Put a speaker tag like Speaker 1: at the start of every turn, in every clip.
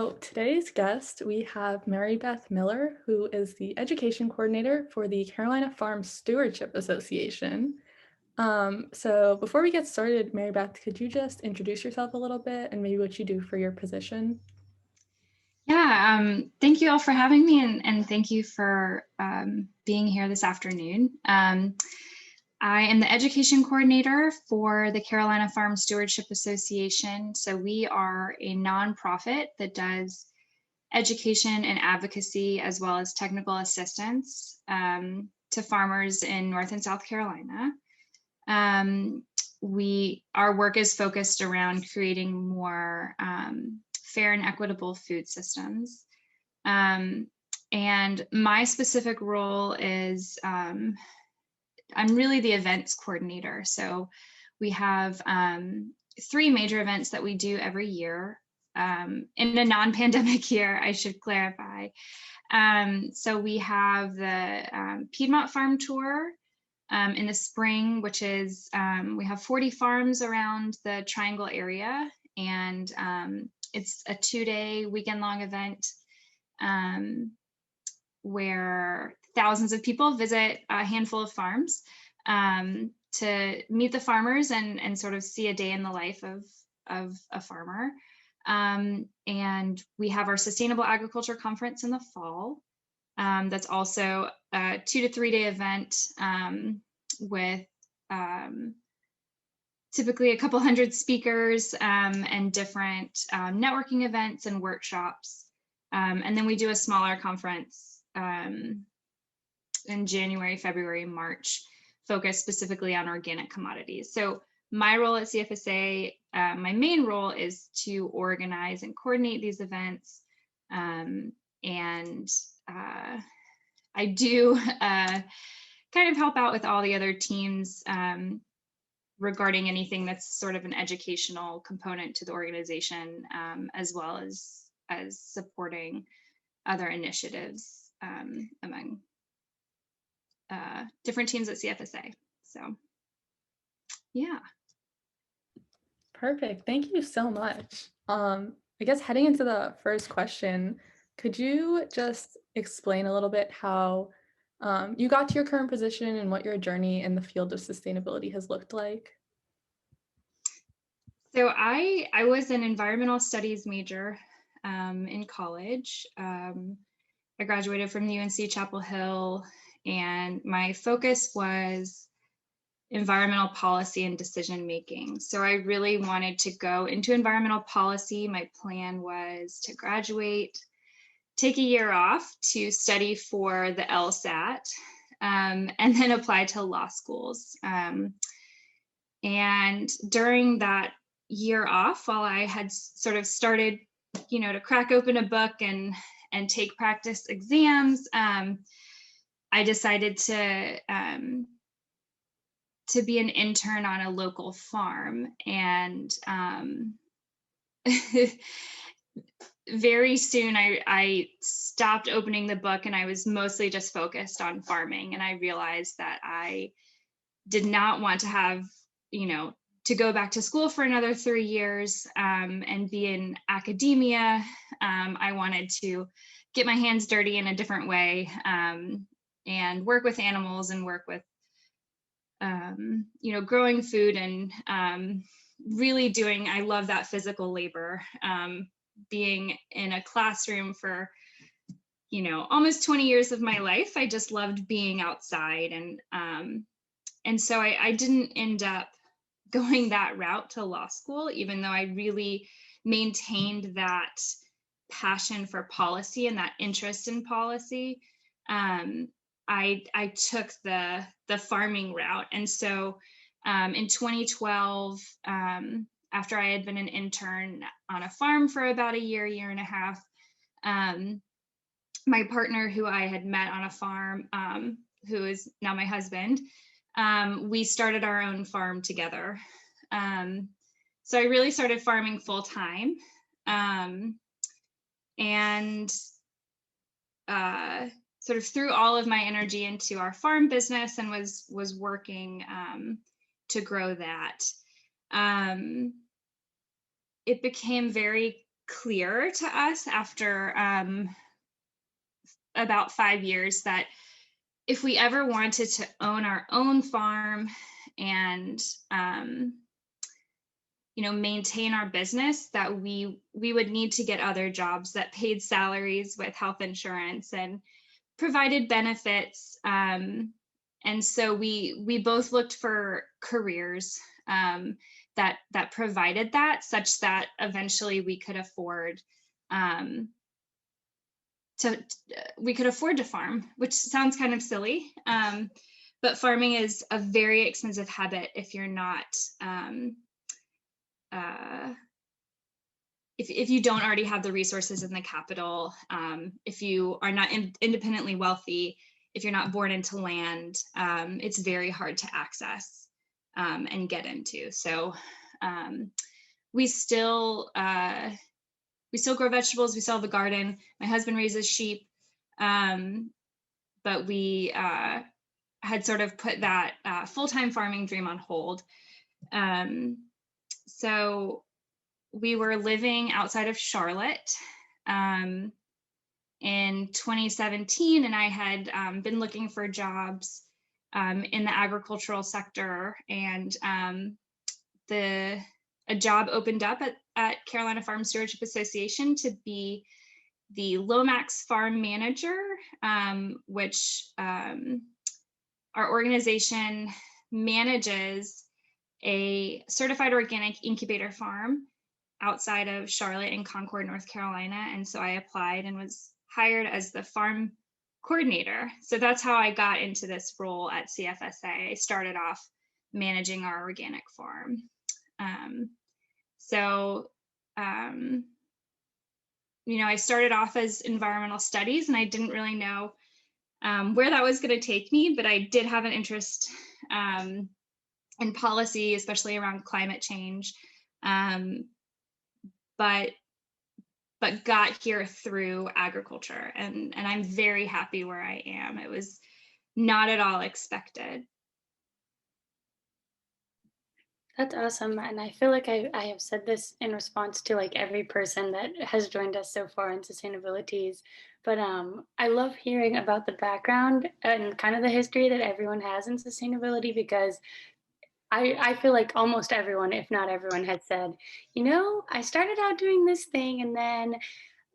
Speaker 1: So today's guest, we have Mary Beth Miller, who is the education coordinator for the Carolina Farm Stewards Association. So before we get started, Mary Beth, could you just introduce yourself a little bit and maybe what you do for your position?
Speaker 2: Yeah, thank you all for having me and thank you for being here this afternoon. I am the education coordinator for the Carolina Farm Stewardship Association. So we are a nonprofit that does education and advocacy as well as technical assistance to farmers in North and South Carolina. Our work is focused around creating more fair and equitable food systems. And my specific role is I'm really the events coordinator. So we have 3 major events that we do every year. In a non-pandemic year, I should clarify. So we have the Piedmont Farm Tour in the spring, which is we have 40 farms around the Triangle area, and it's a 2-day weekend-long event where thousands of people visit a handful of farms to meet the farmers and sort of see a day in the life of a farmer. And we have our Sustainable Agriculture Conference in the fall. That's also a 2 to 3 day event with typically a couple hundred speakers and different networking events and workshops. And then we do a smaller conference in January, February, March, focused specifically on organic commodities. So my role at CFSA, my main role is to organize and coordinate these events. And I do kind of help out with all the other teams regarding anything that's sort of an educational component to the organization, as well as supporting other initiatives among different teams at CFSA. So, yeah.
Speaker 1: Perfect. Thank you so much. I guess heading into the first question, could you just explain a little bit how you got to your current position and what your journey in the field of sustainability has looked like?
Speaker 2: So I was an environmental studies major in college. I graduated from the UNC Chapel Hill, and my focus was environmental policy and decision making. So I really wanted to go into environmental policy. My plan was to graduate, take a year off to study for the LSAT, and then apply to law schools. And during that year off, while I had sort of started, to crack open a book and take practice exams, I decided to be an intern on a local farm. And very soon I stopped opening the book and I was mostly just focused on farming. And I realized that I did not want to have, to go back to school for another 3 years and be in academia. I wanted to get my hands dirty in a different way and work with animals and work with growing food and really doing, I love that physical labor, being in a classroom for, almost 20 years of my life. I just loved being outside. And so I didn't end up going that route to law school, even though I really maintained that passion for policy and that interest in policy. I took the farming route. And so in 2012, after I had been an intern on a farm for about a year and a half, my partner who I had met on a farm, who is now my husband, we started our own farm together. So I really started farming full time. And sort of threw all of my energy into our farm business and was working to grow that. It became very clear to us after about 5 years that if we ever wanted to own our own farm and maintain our business, that we would need to get other jobs that paid salaries with health insurance and provided benefits. And so we both looked for careers that provided that, such that eventually to we could afford to farm, which sounds kind of silly. But farming is a very expensive habit if you're not if you don't already have the resources and the capital, if you are not independently wealthy, if you're not born into land, it's very hard to access and get into. So we still grow vegetables. We still have a garden. My husband raises sheep, but we had sort of put that full-time farming dream on hold. So we were living outside of Charlotte in 2017, and I had been looking for jobs in the agricultural sector, and a job opened up at Carolina Farm Stewards Association to be the Lomax farm manager, which our organization manages a certified organic incubator farm outside of Charlotte in Concord, North Carolina. And so I applied and was hired as the farm coordinator. So that's how I got into this role at CFSA. I started off managing our organic farm. I started off as environmental studies, and I didn't really know where that was going to take me, but I did have an interest in policy, especially around climate change. But got here through agriculture, and I'm very happy where I am. It was not at all expected.
Speaker 3: That's awesome. And I feel like I have said this in response to like every person that has joined us so far in sustainabilities. But I love hearing about the background and kind of the history that everyone has in sustainability, because I feel like almost everyone, if not everyone, had said, I started out doing this thing and then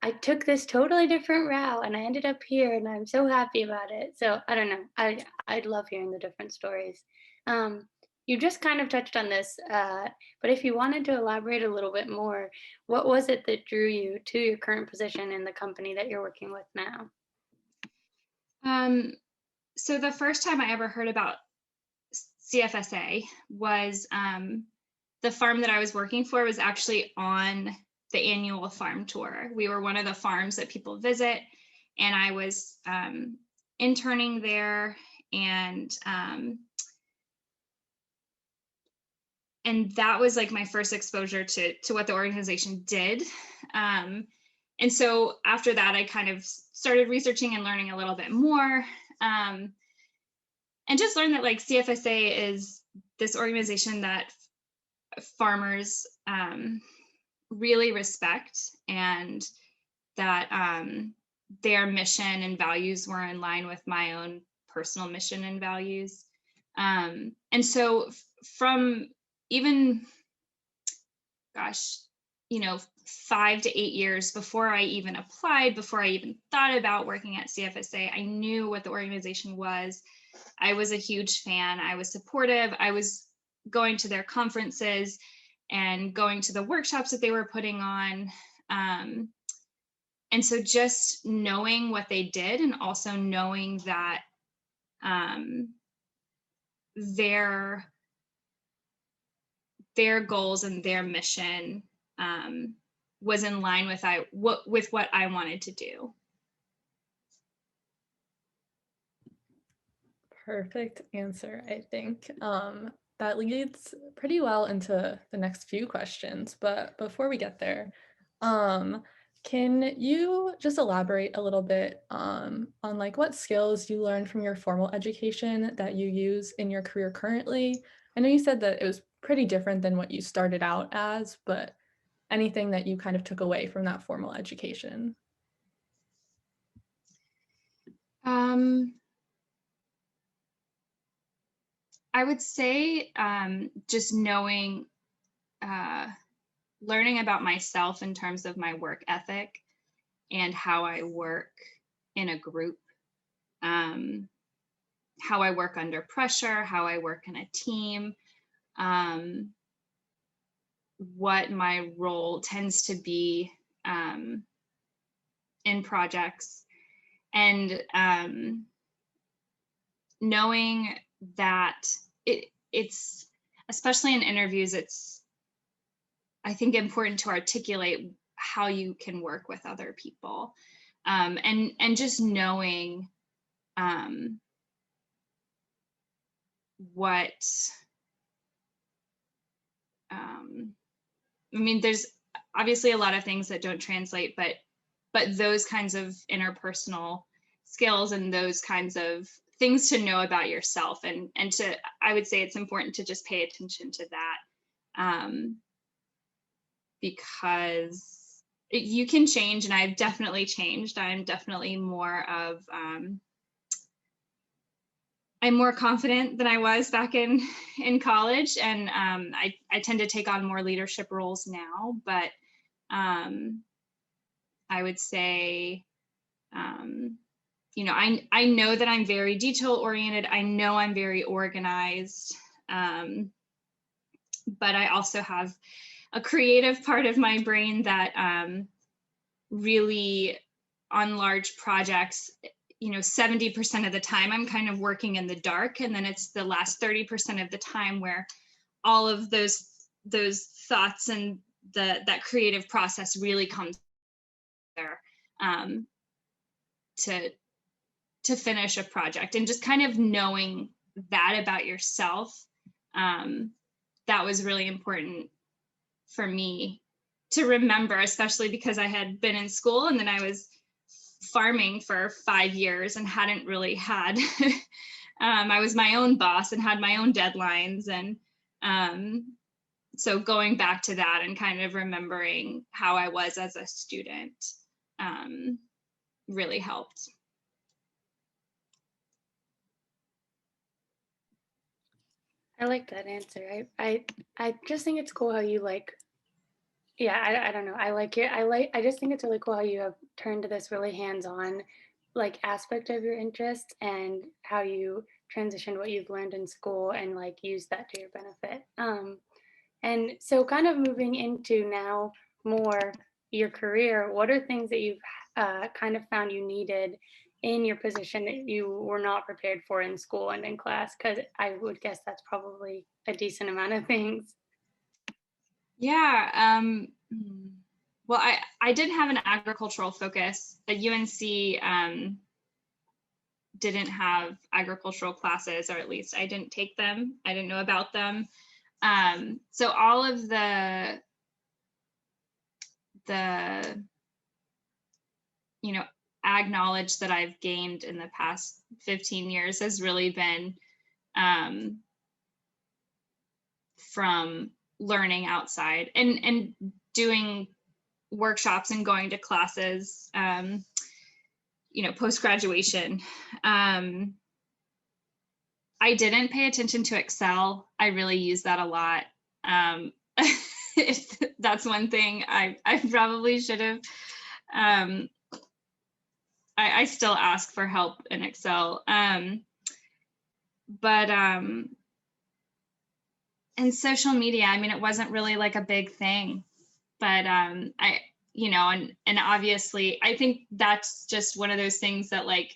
Speaker 3: I took this totally different route and I ended up here and I'm so happy about it. So I don't know. I love hearing the different stories. Um, you just kind of touched on this, but if you wanted to elaborate a little bit more, what was it that drew you to your current position in the company that you're working with now?
Speaker 2: So the first time I ever heard about CFSA was the farm that I was working for was actually on the annual farm tour. We were one of the farms that people visit, and I was interning there, and that was like my first exposure to what the organization did. And so after that, I kind of started researching and learning a little bit more, and just learned that like CFSA is this organization that farmers really respect, and that their mission and values were in line with my own personal mission and values. And so from even, 5 to 8 years before I even applied, before I even thought about working at CFSA, I knew what the organization was. I was a huge fan. I was supportive. I was going to their conferences and going to the workshops that they were putting on. And so just knowing what they did, and also knowing that their goals and their mission was in line with what I wanted to do.
Speaker 1: Perfect answer, I think. That leads pretty well into the next few questions, but before we get there, can you just elaborate a little bit on like what skills you learned from your formal education that you use in your career currently? I know you said that it was pretty different than what you started out as, but anything that you kind of took away from that formal education?
Speaker 2: I would say just knowing, learning about myself in terms of my work ethic and how I work in a group, how I work under pressure, how I work in a team, what my role tends to be in projects, and knowing that it's, especially in interviews, it's, I think, important to articulate how you can work with other people, and just knowing what, I mean, there's obviously a lot of things that don't translate, but those kinds of interpersonal skills and those kinds of things to know about yourself, and to, I would say it's important to just pay attention to that, because you can change, and I've definitely changed. I'm definitely more of, I'm more confident than I was back in college, and I tend to take on more leadership roles now, but I would say, you know, I know that I'm very detail oriented. I know I'm very organized, but I also have a creative part of my brain that really, on large projects, you know, 70% of the time I'm kind of working in the dark, and then it's the last 30% of the time where all of those thoughts and that creative process really comes there, to finish a project. And just kind of knowing that about yourself, that was really important for me to remember, especially because I had been in school and then I was farming for 5 years and hadn't really had, I was my own boss and had my own deadlines. And so going back to that and kind of remembering how I was as a student really helped.
Speaker 3: I like that answer. I just think it's cool how you like, yeah, I don't know. I like it. I just think it's really cool how you have turned to this really hands-on like aspect of your interest, and how you transitioned what you've learned in school and like use that to your benefit. And so kind of moving into now more your career, what are things that you've kind of found you needed in your position that you were not prepared for in school and in class? Because I would guess that's probably a decent amount of things.
Speaker 2: Yeah. Well, I did have an agricultural focus. At UNC didn't have agricultural classes, or at least I didn't take them. I didn't know about them. So all of the you know, ag knowledge that I've gained in the past 15 years has really been from learning outside and doing workshops and going to classes, you know, post-graduation. I didn't pay attention to Excel. I really use that a lot. That's one thing I probably should have. I still ask for help in Excel. But and social media, I mean, it wasn't really like a big thing, but you know, and obviously I think that's just one of those things that, like,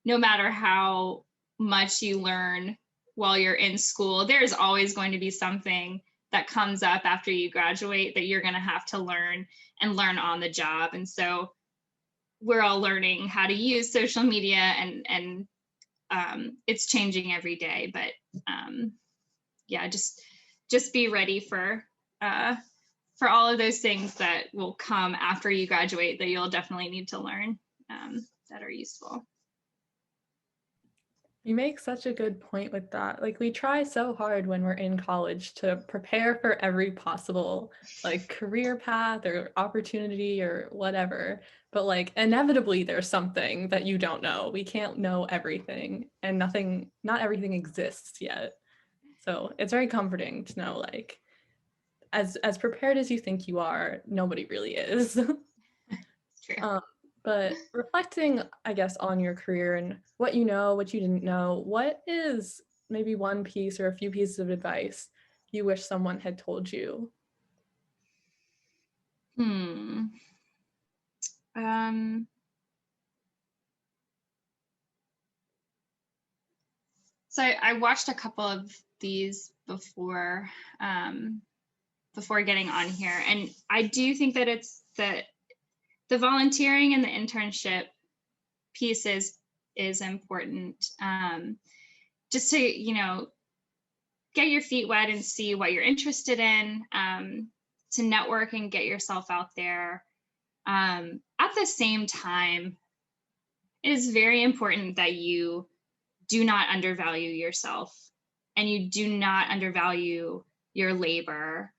Speaker 2: no matter how much you learn while you're in school, there's always going to be something that comes up after you graduate that you're going to have to learn and learn on the job. And so we're all learning how to use social media, and it's changing every day, but yeah, just be ready for all of those things that will come after you graduate that you'll definitely need to learn, that are useful.
Speaker 1: You make such a good point with that. Like we try so hard when we're in college to prepare for every possible like career path or opportunity or whatever. But like inevitably there's something that you don't know. We can't know everything and not everything exists yet. So it's very comforting to know like as prepared as you think you are, nobody really is.
Speaker 2: True.
Speaker 1: But reflecting, I guess, on your career and what you know, what you didn't know, what is maybe one piece or a few pieces of advice you wish someone had told you?
Speaker 2: Hmm. So I watched a couple of these before getting on here, and I do think that it's the volunteering and the internship piece is important. Just to, get your feet wet and see what you're interested in, to network and get yourself out there. At the same time, it is very important that you do not undervalue yourself and you do not undervalue your labor.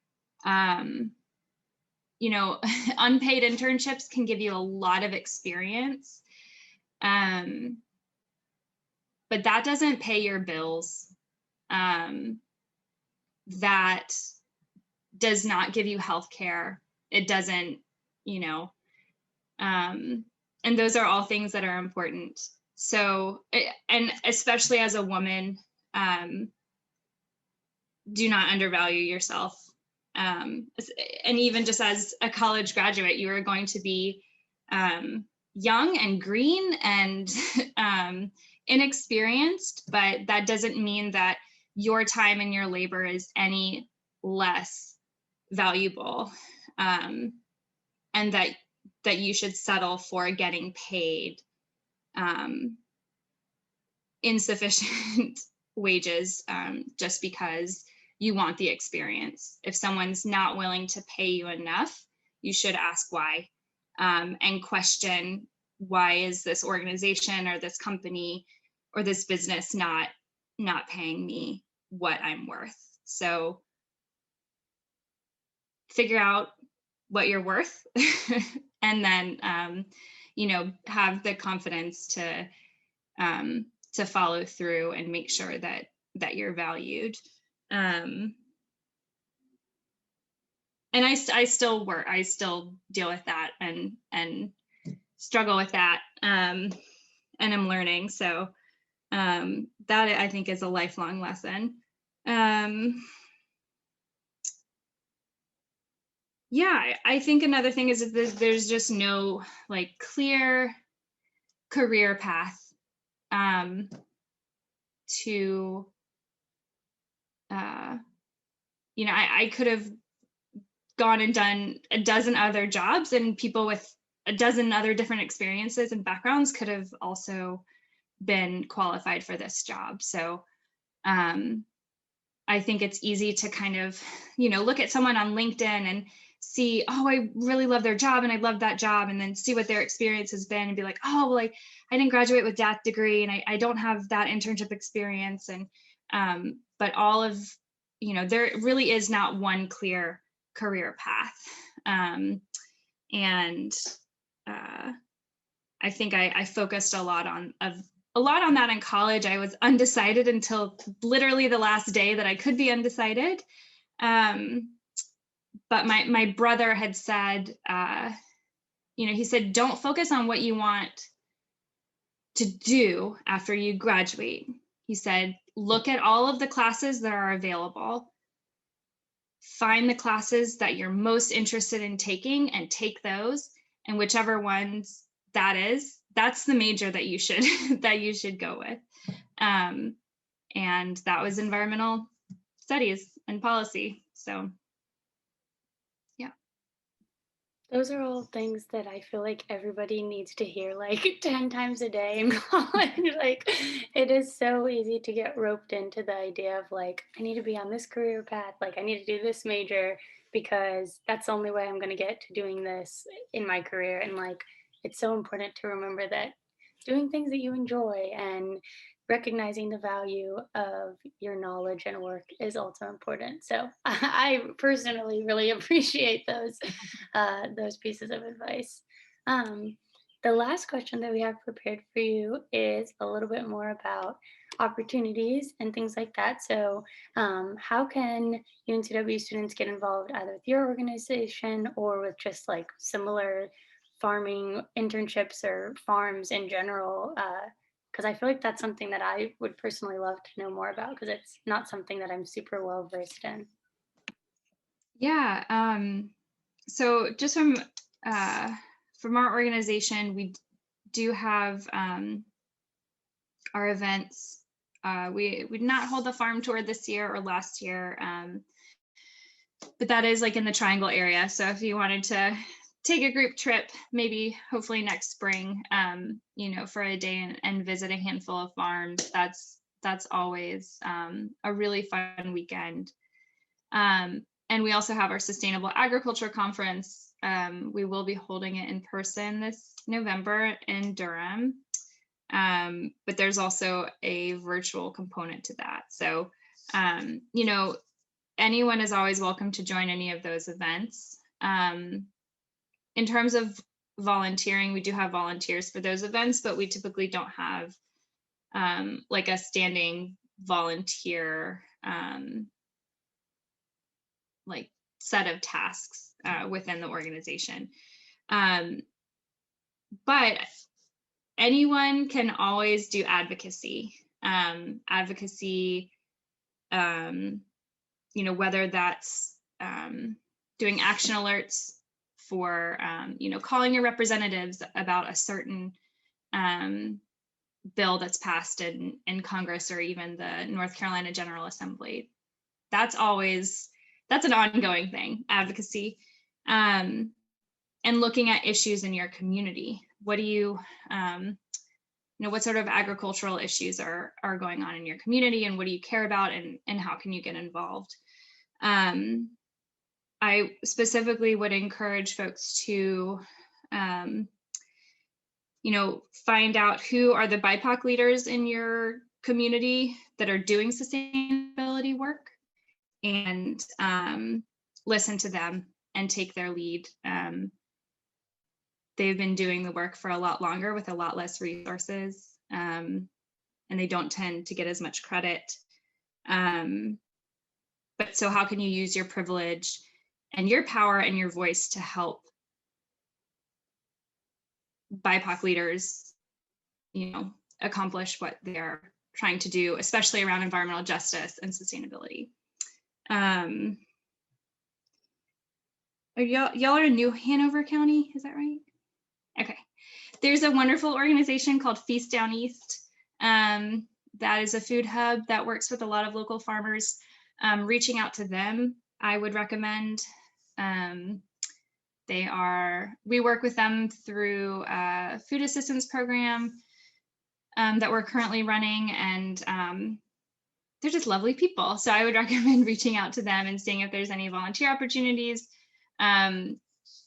Speaker 2: Unpaid internships can give you a lot of experience, but that doesn't pay your bills. That does not give you health care. It doesn't, and those are all things that are important. So, and especially as a woman, do not undervalue yourself. And even just as a college graduate, you are going to be young and green and inexperienced, but that doesn't mean that your time and your labor is any less valuable, and that you should settle for getting paid insufficient wages just because you want the experience. If someone's not willing to pay you enough, you should ask why, and question, why is this organization or this company or this business not paying me what I'm worth? So figure out what you're worth and then have the confidence to follow through and make sure that you're valued. And I still deal with that and struggle with that, and I'm learning. So that I think is a lifelong lesson. Yeah, I think another thing is that there's just no like clear career path to I could have gone and done a dozen other jobs, and people with a dozen other different experiences and backgrounds could have also been qualified for this job. So I think it's easy to kind of, look at someone on LinkedIn and see, oh, I really love their job and I love that job, and then see what their experience has been and be like, oh, well, I didn't graduate with that degree and I don't have that internship experience. And but all of, there really is not one clear career path. And I think I focused a lot on that in college. I was undecided until literally the last day that I could be undecided. But my brother had said, he said, don't focus on what you want to do after you graduate. He said, look at all of the classes that are available, find the classes that you're most interested in taking and take those, and whichever ones that is, that's the major that you should go with. And that was environmental studies and policy. So yeah.
Speaker 3: Those are all things that I feel like everybody needs to hear like 10 times a day in college. Like, it is so easy to get roped into the idea of like, I need to be on this career path, like I need to do this major because that's the only way I'm going to get to doing this in my career. And like, it's so important to remember that doing things that you enjoy and recognizing the value of your knowledge and work is also important. So I personally really appreciate those pieces of advice. Um, the last question that we have prepared for you is a little bit more about opportunities and things like that. So, how can UNCW students get involved either with your organization or with just like similar farming internships or farms in general? Because I feel like that's something that I would personally love to know more about because it's not something that I'm super well versed in.
Speaker 2: Yeah. So just from our organization, we do have our events. We did not hold the farm tour this year or last year, but that is like in the Triangle area. So if you wanted to take a group trip, maybe hopefully next spring, for a day and visit a handful of farms, that's always a really fun weekend. And we also have our Sustainable Agriculture Conference. We will be holding it in person this November in Durham. But there's also a virtual component to that. So, anyone is always welcome to join any of those events. In terms of volunteering, we do have volunteers for those events, but we typically don't have like a standing volunteer like set of tasks within the organization. But anyone can always do advocacy. Whether that's doing action alerts for, calling your representatives about a certain bill that's passed in Congress or even the North Carolina General Assembly. That's an ongoing thing, advocacy. And looking at issues in your community. What do you, what sort of agricultural issues are going on in your community, and what do you care about, and how can you get involved? I specifically would encourage folks to, find out who are the BIPOC leaders in your community that are doing sustainability work, and listen to them and take their lead. They've been doing the work for a lot longer with a lot less resources, and they don't tend to get as much credit. But so how can you use your privilege and your power and your voice to help BIPOC leaders, accomplish what they're trying to do, especially around environmental justice and sustainability. Y'all are in New Hanover County, is that right? Okay. There's a wonderful organization called Feast Down East. That is a food hub that works with a lot of local farmers. Reaching out to them, I would recommend. We work with them through a food assistance program that we're currently running, and they're just lovely people. So I would recommend reaching out to them and seeing if there's any volunteer opportunities.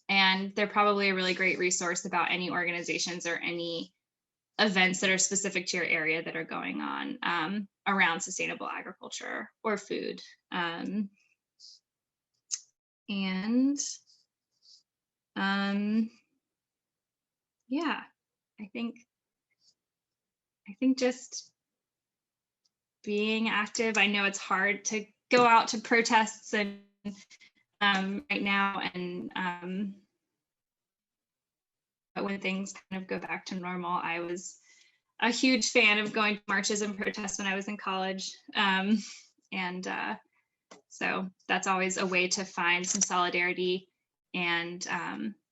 Speaker 2: And they're probably a really great resource about any organizations or any events that are specific to your area that are going on around sustainable agriculture or food. Yeah, I think just being active. I know it's hard to go out to protests and right now, and but when things kind of go back to normal, I was a huge fan of going to marches and protests when I was in college, so that's always a way to find some solidarity and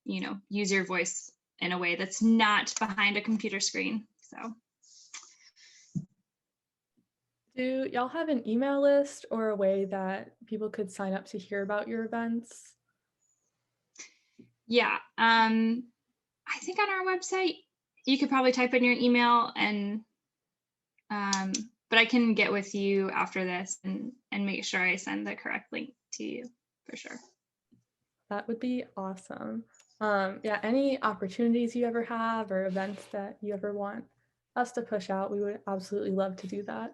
Speaker 2: use your voice in a way that's not behind a computer screen. So.
Speaker 1: Do y'all have an email list or a way that people could sign up to hear about your events?
Speaker 2: Yeah, I think on our website, you could probably type in your email, and but I can get with you after this and make sure I send the correct link to you for sure.
Speaker 1: That would be awesome. Yeah, any opportunities you ever have or events that you ever want us to push out, we would absolutely love to do that.